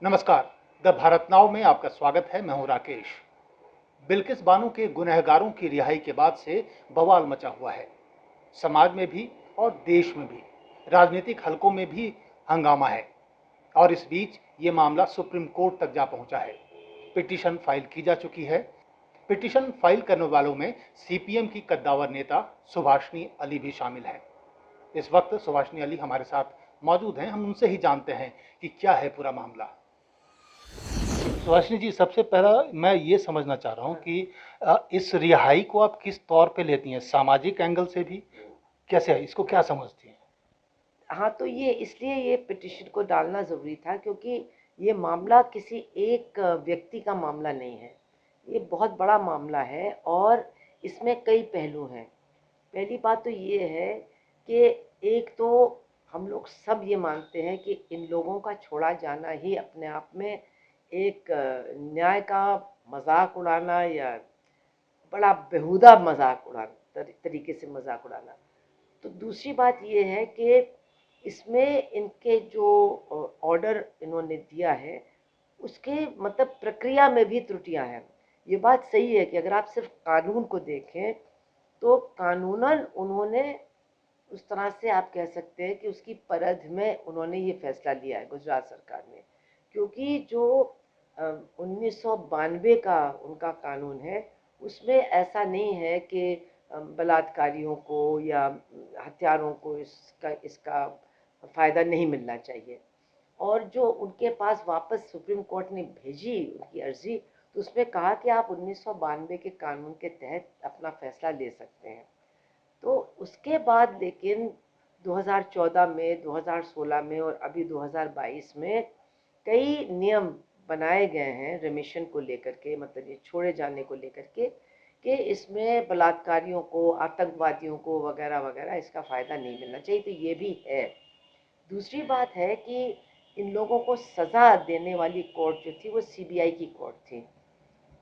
नमस्कार। द भारत नाव में आपका स्वागत है। मैं हूं राकेश। बिल्किस बानो के गुनहगारों की रिहाई के बाद से बवाल मचा हुआ है। समाज में भी और देश में भी, राजनीतिक हलकों में भी हंगामा है। और इस बीच ये मामला सुप्रीम कोर्ट तक जा पहुंचा है। पिटीशन फाइल की जा चुकी है। पिटीशन फाइल करने वालों में सीपीएम की कद्दावर नेता सुभाषनी अली भी शामिल है। इस वक्त सुभाषनी अली हमारे साथ मौजूद हैं। हम उनसे ही जानते हैं कि क्या है पूरा मामला। सुभाषनी जी, सबसे पहला मैं ये समझना चाह रहा हूँ कि इस रिहाई को आप किस तौर पे लेती हैं? सामाजिक एंगल से भी कैसे है, इसको क्या समझती हैं? हाँ, तो ये इसलिए ये पिटीशन को डालना ज़रूरी था क्योंकि ये मामला किसी एक व्यक्ति का मामला नहीं है। ये बहुत बड़ा मामला है और इसमें कई पहलू हैं। पहली बात तो ये है कि एक तो हम लोग सब ये मानते हैं कि इन लोगों का छोड़ा जाना ही अपने आप में एक न्याय का मजाक उड़ाना या बड़ा बेहुदा मजाक उड़ाना, तरीके से मजाक उड़ाना। तो दूसरी बात ये है कि इसमें इनके जो ऑर्डर इन्होंने दिया है उसके मतलब प्रक्रिया में भी त्रुटियां हैं। ये बात सही है कि अगर आप सिर्फ कानून को देखें तो कानूनन उन्होंने उस तरह से आप कह सकते हैं कि उसकी परिध में उन्होंने ये फैसला लिया है गुजरात सरकार ने, क्योंकि जो 1992 का उनका कानून है उसमें ऐसा नहीं है कि बलात्कारियों को या हत्यारों को इसका फ़ायदा नहीं मिलना चाहिए। और जो उनके पास वापस सुप्रीम कोर्ट ने भेजी उनकी अर्जी, तो उसमें कहा कि आप 1992 के कानून के तहत अपना फैसला ले सकते हैं। तो उसके बाद लेकिन 2014 में, 2016 में और अभी 2022 में कई नियम बनाए गए हैं रिमिशन को लेकर के, मतलब ये छोड़े जाने को लेकर के, कि इसमें बलात्कारियों को, आतंकवादियों को वगैरह वगैरह इसका फ़ायदा नहीं मिलना चाहिए। तो ये भी है। दूसरी बात है कि इन लोगों को सज़ा देने वाली कोर्ट जो थी वो सीबीआई की कोर्ट थी।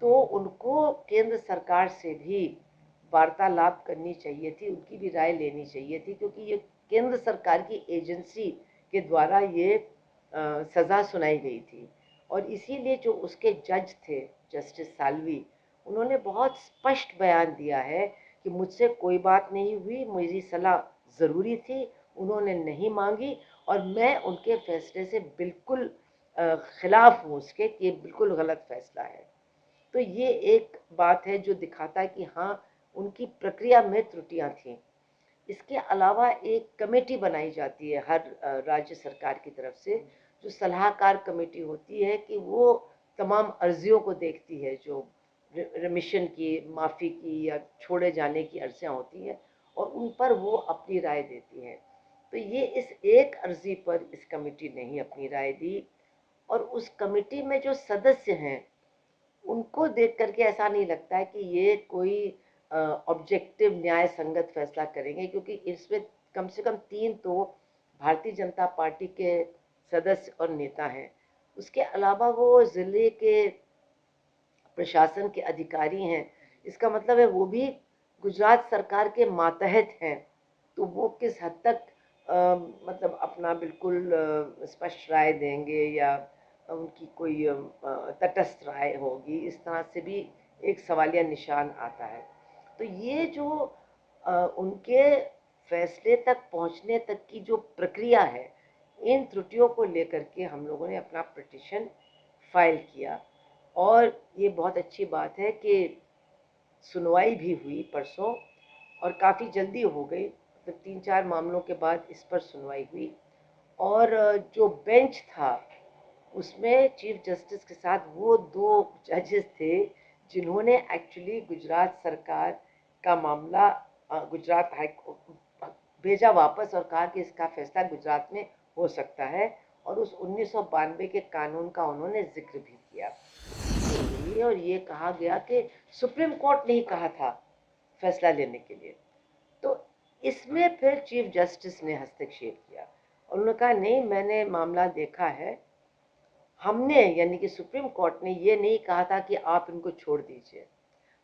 तो उनको केंद्र सरकार से भी वार्तालाप करनी चाहिए थी, उनकी भी राय लेनी चाहिए थी, क्योंकि ये केंद्र सरकार की एजेंसी के द्वारा ये सज़ा सुनाई गई थी। और इसीलिए जो उसके जज थे जस्टिस साल्वी, उन्होंने बहुत स्पष्ट बयान दिया है कि मुझसे कोई बात नहीं हुई, मेरी सलाह ज़रूरी थी, उन्होंने नहीं मांगी और मैं उनके फैसले से बिल्कुल खिलाफ हूँ उसके कि ये बिल्कुल गलत फैसला है। तो ये एक बात है जो दिखाता है कि हाँ, उनकी प्रक्रिया में त्रुटियां थीं। इसके अलावा एक कमेटी बनाई जाती है हर राज्य सरकार की तरफ से, जो सलाहकार कमेटी होती है कि वो तमाम अर्जियों को देखती है, जो रिमिशन की, माफ़ी की या छोड़े जाने की अर्जियां होती हैं, और उन पर वो अपनी राय देती हैं। तो ये इस एक अर्जी पर इस कमेटी ने ही अपनी राय दी। और उस कमेटी में जो सदस्य हैं उनको देख करके ऐसा नहीं लगता है कि ये कोई ऑब्जेक्टिव न्याय संगत फैसला करेंगे, क्योंकि इसमें कम से कम 3 तो भारतीय जनता पार्टी के सदस्य और नेता हैं। उसके अलावा वो ज़िले के प्रशासन के अधिकारी हैं। इसका मतलब है वो भी गुजरात सरकार के मातहत हैं। तो वो किस हद तक मतलब अपना बिल्कुल स्पष्ट राय देंगे या उनकी कोई तटस्थ राय होगी, इस तरह से भी एक सवालिया निशान आता है। तो ये जो उनके फैसले तक पहुंचने तक की जो प्रक्रिया है, इन त्रुटियों को लेकर के हम लोगों ने अपना पिटीशन फाइल किया। और ये बहुत अच्छी बात है कि सुनवाई भी हुई परसों, और काफ़ी जल्दी हो गई, मतलब 3-4 मामलों के बाद इस पर सुनवाई हुई। और जो बेंच था उसमें चीफ जस्टिस के साथ वो 2 जजेस थे जिन्होंने एक्चुअली गुजरात सरकार का मामला गुजरात हाई कोर्ट भेजा वापस और कहा कि इसका फैसला गुजरात में हो सकता है, और उस 1992 के कानून का उन्होंने जिक्र भी किया। और ये कहा गया कि सुप्रीम कोर्ट ने ही कहा था फैसला लेने के लिए। तो इसमें फिर चीफ जस्टिस ने हस्तक्षेप किया और उन्होंने कहा नहीं, मैंने मामला देखा है, हमने यानी कि सुप्रीम कोर्ट ने ये नहीं कहा था कि आप इनको छोड़ दीजिए,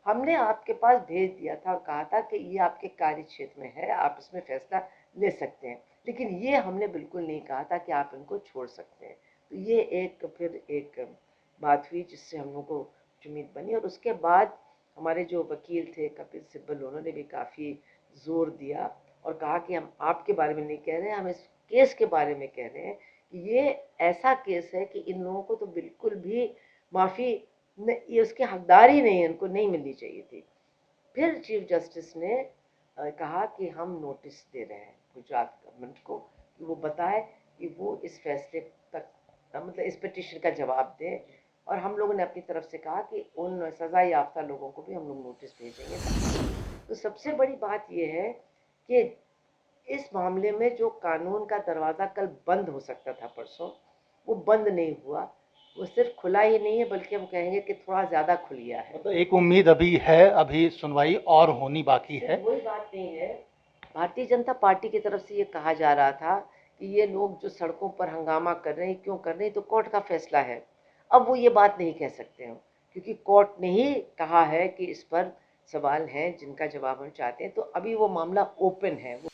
हमने आपके पास भेज दिया था और कहा था कि ये आपके कार्य क्षेत्र में है, आप इसमें फैसला ले सकते हैं, लेकिन ये हमने बिल्कुल नहीं कहा था कि आप इनको छोड़ सकते हैं। तो ये फिर एक बात हुई जिससे हम लोगों को कुछ उम्मीद बनी। और उसके बाद हमारे जो वकील थे कपिल सिब्बल, उन्होंने भी काफ़ी जोर दिया और कहा कि हम आपके बारे में नहीं कह रहे हैं, हम इस केस के बारे में कह रहे हैं कि ये ऐसा केस है कि इन लोगों को तो बिल्कुल भी माफ़ी, ये उसके हकदार ही नहीं है, उनको नहीं मिलनी चाहिए थी। फिर चीफ जस्टिस ने कहा कि हम नोटिस दे रहे हैं गुजरात गवर्नमेंट को कि वो बताए कि वो इस फैसले तक, मतलब इस पिटीशन का जवाब दें। और हम लोगों ने अपनी तरफ से कहा कि उन सज़ा याफ्ता लोगों को भी हम लोग नोटिस भेजेंगे। तो सबसे बड़ी बात यह है कि इस मामले में जो कानून का दरवाज़ा कल बंद हो सकता था परसों, वो बंद नहीं हुआ। वो सिर्फ खुला ही नहीं है बल्कि हम कहेंगे कि थोड़ा ज़्यादा खुल गया है। मतलब एक उम्मीद अभी है, अभी सुनवाई और होनी बाकी है। वही बात नहीं है, भारतीय जनता पार्टी की तरफ से ये कहा जा रहा था कि ये लोग जो सड़कों पर हंगामा कर रहे हैं, क्यों कर रहे हैं, तो कोर्ट का फैसला है। अब वो ये बात नहीं कह सकते हैं क्योंकि कोर्ट ने ही कहा है कि इस पर सवाल हैं जिनका जवाब हम चाहते हैं। तो अभी वो मामला ओपन है, वो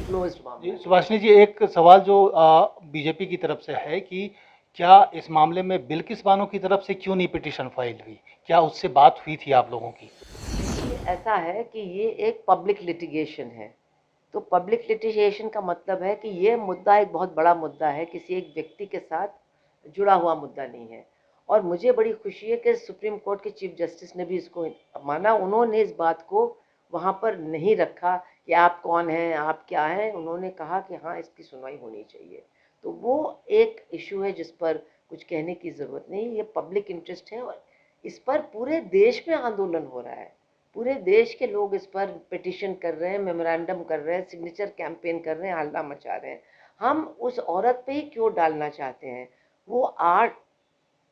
क्लोज्ड मामला जी है। सुभाषिनी जी, एक सवाल जो बीजेपी की तरफ से है कि क्या इस मामले में बिल्किस बानो की तरफ से क्यों नहीं पिटीशन फाइल हुई? क्या उससे बात हुई थी आप लोगों की? देखिए, ऐसा है कि ये एक पब्लिक लिटिगेशन है। तो पब्लिक लिटिगेशन का मतलब है कि ये मुद्दा एक बहुत बड़ा मुद्दा है, किसी एक व्यक्ति के साथ जुड़ा हुआ मुद्दा नहीं है। और मुझे बड़ी खुशी है कि सुप्रीम कोर्ट के चीफ जस्टिस ने भी इसको माना। उन्होंने इस बात को वहाँ पर नहीं रखा कि आप कौन हैं, आप क्या हैं। उन्होंने कहा कि हाँ, इसकी सुनवाई होनी चाहिए। तो वो एक इशू है जिस पर कुछ कहने की ज़रूरत नहीं, ये पब्लिक इंटरेस्ट है और इस पर पूरे देश में आंदोलन हो रहा है। पूरे देश के लोग इस पर पिटीशन कर रहे हैं, मेमोरेंडम कर रहे हैं, सिग्नेचर कैंपेन कर रहे हैं, हल्ला मचा रहे हैं। हम उस औरत पे ही क्यों डालना चाहते हैं? वो आर्ट,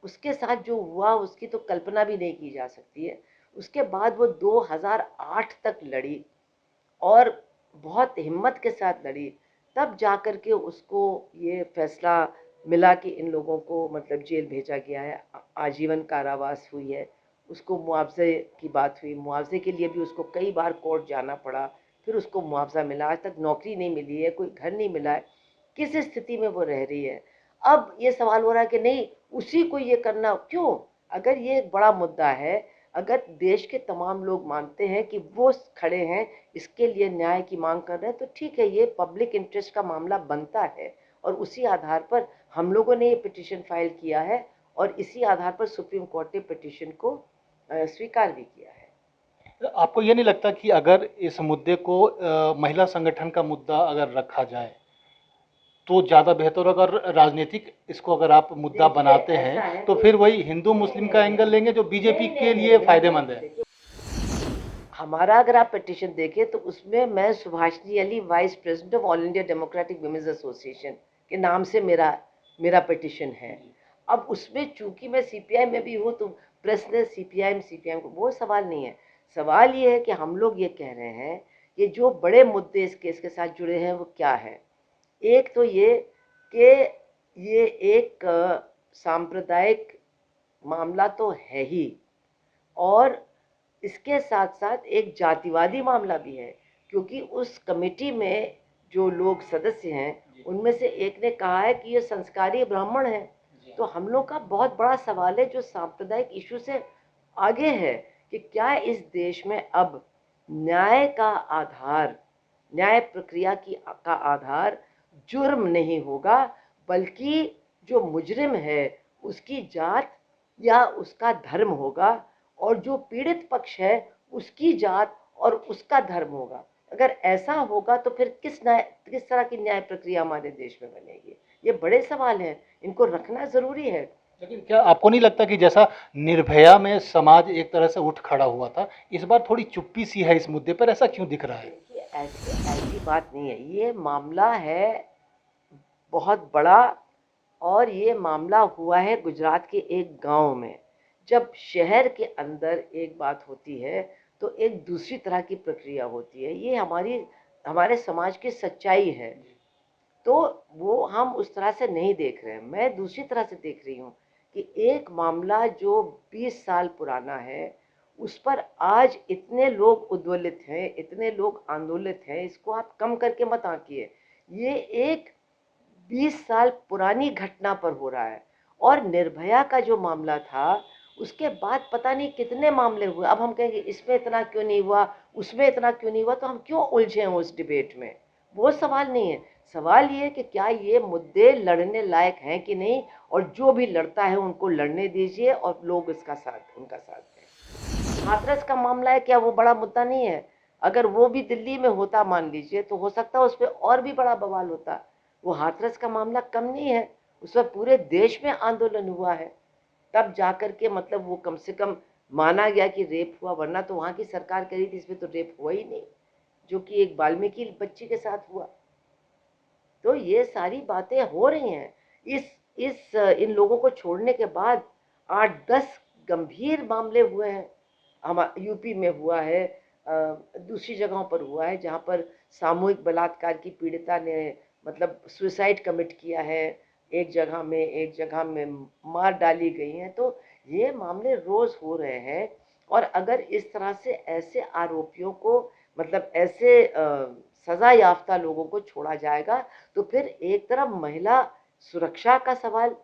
उसके साथ जो हुआ उसकी तो कल्पना भी नहीं की जा सकती है। उसके बाद वो 2008 तक लड़ी और बहुत हिम्मत के साथ लड़ी, तब जाकर के उसको ये फैसला मिला कि इन लोगों को मतलब जेल भेजा गया है, आजीवन कारावास हुई है। उसको मुआवजे की बात हुई, मुआवजे के लिए भी उसको कई बार कोर्ट जाना पड़ा, फिर उसको मुआवजा मिला। आज तक नौकरी नहीं मिली है, कोई घर नहीं मिला है, किस स्थिति में वो रह रही है। अब ये सवाल हो रहा है कि नहीं, उसी को ये करना क्यों? अगर ये एक बड़ा मुद्दा है, अगर देश के तमाम लोग मानते हैं कि वो खड़े हैं, इसके लिए न्याय की मांग कर रहे हैं, तो ठीक है, ये पब्लिक इंटरेस्ट का मामला बनता है। और उसी आधार पर हम लोगों ने ये पिटीशन फाइल किया है और इसी आधार पर सुप्रीम कोर्ट ने पिटीशन को स्वीकार भी किया है। आपको ये नहीं लगता कि अगर इस मुद्दे को महिला संगठन का मुद्दा अगर रखा जाए तो ज़्यादा बेहतर होगा? अगर राजनीतिक इसको अगर आप मुद्दा देखिए, बनाते ऐसा हैं है तो तो फिर वही हिंदू नहीं मुस्लिम नहीं का नहीं एंगल लेंगे जो बीजेपी नहीं के नहीं लिए नहीं नहीं फायदेमंद है। देखिए, हमारा अगर आप पिटीशन देखें तो उसमें मैं Subhashini Ali, vice president of All India Democratic Women's Association के नाम से मेरा मेरा पिटीशन है। अब उसमें चूंकि मैं सीपीआई में भी हूँ तो प्रेस ने सीपीआई को, वो सवाल नहीं है। सवाल ये है कि हम लोग ये कह रहे हैं कि जो बड़े मुद्दे इस केस के साथ जुड़े हैं वो क्या है। एक तो ये कि ये एक सांप्रदायिक मामला तो है ही, और इसके साथ साथ एक जातिवादी मामला भी है, क्योंकि उस कमेटी में जो लोग सदस्य हैं उनमें से एक ने कहा है कि ये संस्कारी ब्राह्मण है। तो हम लोग का बहुत बड़ा सवाल है जो सांप्रदायिक इशू से आगे है कि क्या इस देश में अब न्याय का आधार, न्याय प्रक्रिया की का आधार जुर्म नहीं होगा, बल्कि जो मुजरिम है उसकी जात या उसका धर्म होगा, और जो पीड़ित पक्ष है उसकी जात और उसका धर्म होगा। अगर ऐसा होगा तो फिर किस तरह की न्याय प्रक्रिया हमारे देश में बनेगी? ये बड़े सवाल हैं, इनको रखना जरूरी है। लेकिन क्या आपको नहीं लगता कि जैसा निर्भया में समाज एक तरह से उठ खड़ा हुआ था, इस बार थोड़ी चुप्पी सी है इस मुद्दे पर? ऐसा क्यों दिख रहा है? देखिए, ऐसी ऐसी बात नहीं है, ये मामला है बहुत बड़ा। और ये मामला हुआ है गुजरात के एक गांव में। जब शहर के अंदर एक बात होती है तो एक दूसरी तरह की प्रक्रिया होती है। ये हमारे समाज की सच्चाई है। तो वो हम उस तरह से नहीं देख रहे हैं, मैं दूसरी तरह से देख रही हूँ कि एक मामला जो 20 साल पुराना है उस पर आज इतने लोग उद्वेलित हैं, इतने लोग आंदोलित हैं, इसको आप कम करके मत आंकिए। ये एक 20 साल पुरानी घटना पर हो रहा है। और निर्भया का जो मामला था, उसके बाद पता नहीं कितने मामले हुए। अब हम कहेंगे इसमें इतना क्यों नहीं हुआ, उसमें इतना क्यों नहीं हुआ, तो हम क्यों उलझे हैं उस डिबेट में? वो सवाल नहीं है। सवाल ये है कि क्या ये मुद्दे लड़ने लायक हैं कि नहीं, और जो भी लड़ता है उनको लड़ने दीजिए और लोग उनका साथ दें। हाथरस का मामला है, क्या वो बड़ा मुद्दा नहीं है? अगर वो भी दिल्ली में होता मान लीजिए, तो हो सकता है उस पर और भी बड़ा बवाल होता। वो हाथरस का मामला कम नहीं है, उस पर पूरे देश में आंदोलन हुआ है, तब जाकर के मतलब वो कम से कम माना गया कि रेप हुआ, वरना तो वहाँ की सरकार कह रही थी इसमें तो रेप हुआ ही नहीं, जो कि एक वाल्मीकि बच्ची के साथ हुआ। तो ये सारी बातें हो रही हैं। इन लोगों को छोड़ने के बाद 8-10 गंभीर मामले हुए हैं। हम यूपी में हुआ है, दूसरी जगहों पर हुआ है, जहाँ पर सामूहिक बलात्कार की पीड़िता ने मतलब सुसाइड कमिट किया है, एक जगह में मार डाली गई हैं। तो ये मामले रोज हो रहे हैं। और अगर इस तरह से ऐसे आरोपियों को मतलब ऐसे सजा याफ्ता लोगों को छोड़ा जाएगा, तो फिर एक तरफ महिला सुरक्षा का सवाल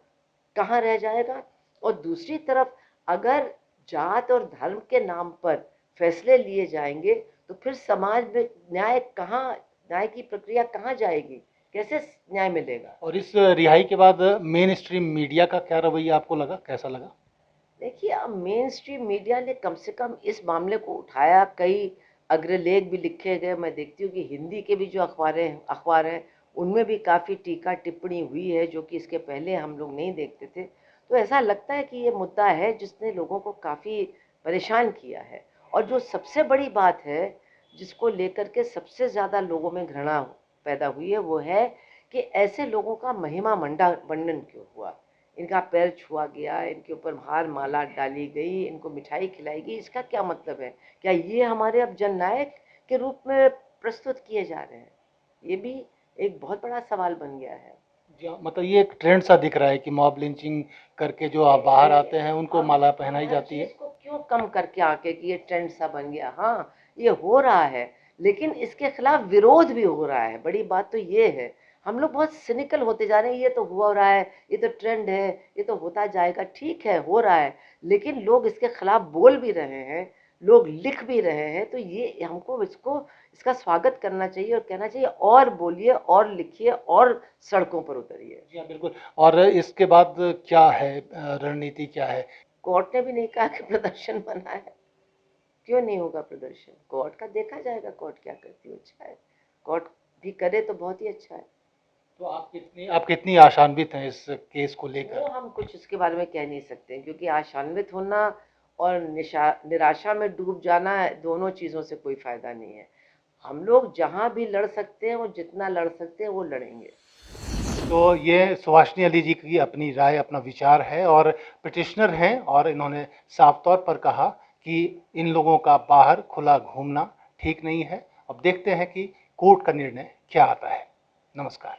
कहाँ रह जाएगा, और दूसरी तरफ अगर जात और धर्म के नाम पर फैसले लिए जाएंगे, तो फिर समाज में न्याय की प्रक्रिया कहाँ जाएगी, कैसे न्याय मिलेगा? और इस रिहाई के बाद मेन स्ट्रीम मीडिया का क्या रवैया आपको लगा, कैसा लगा? देखिए, अब मेन स्ट्रीम मीडिया ने कम से कम इस मामले को उठाया, कई अग्रलेख भी लिखे गए। मैं देखती हूँ कि हिंदी के भी जो अखबार हैं उनमें भी काफ़ी टीका टिप्पणी हुई है, जो कि इसके पहले हम लोग नहीं देखते थे। तो ऐसा लगता है कि ये मुद्दा है जिसने लोगों को काफ़ी परेशान किया है। और जो सबसे बड़ी बात है, जिसको लेकर के सबसे ज़्यादा लोगों में घृणा पैदा हुई है, वो है कि ऐसे लोगों का महिमा मंडन क्यों हुआ, इनका पैर छुआ गया, इनके ऊपर हार माला डाली गई, इनको मिठाई खिलाई गई। इसका क्या मतलब है? क्या ये हमारे अब जननायक के रूप में प्रस्तुत किए जा रहे हैं? ये भी एक बहुत बड़ा सवाल बन गया है। मतलब ये एक ट्रेंड सा दिख रहा है कि मॉब लिंचिंग करके जो आप बाहर आते हैं उनको माला पहनाई जाती है। इसको क्यों कम करके आके कि ये ट्रेंड सा बन गया? हाँ, ये हो रहा है, लेकिन इसके खिलाफ विरोध भी हो रहा है। बड़ी बात तो ये है, हम लोग बहुत सिनिकल होते जा रहे हैं। ये तो हो रहा है, ये तो ट्रेंड है, ये तो होता जाएगा। ठीक है, हो रहा है, लेकिन लोग इसके खिलाफ बोल भी रहे हैं, लोग लिख भी रहे हैं। तो ये हमको इसका स्वागत करना चाहिए और कहना चाहिए और बोलिए और लिखिए और सड़कों पर उतरिए। जी हाँ, बिल्कुल। और इसके बाद क्या है, रणनीति क्या है? कोर्ट ने भी नहीं कहा कि प्रदर्शन मना है। क्यों नहीं होगा प्रदर्शन? कोर्ट का देखा जाएगा, कोर्ट क्या करती है। अच्छा है, कोर्ट भी करे तो बहुत ही अच्छा है। तो आप कितनी आशान्वित हैं इस केस को वो लेकर? हम कुछ इसके बारे में कह नहीं सकते, क्योंकि आशान्वित होना और निराशा में डूब जाना, दोनों चीज़ों से कोई फायदा नहीं है। हम लोग जहाँ भी लड़ सकते हैं, वो जितना लड़ सकते हैं वो लड़ेंगे। तो ये सुभाषिनी अली जी की अपनी राय, अपना विचार है, और पिटिशनर हैं, और इन्होंने साफ तौर पर कहा कि इन लोगों का बाहर खुला घूमना ठीक नहीं है। अब देखते हैं कि कोर्ट का निर्णय क्या आता है। नमस्कार।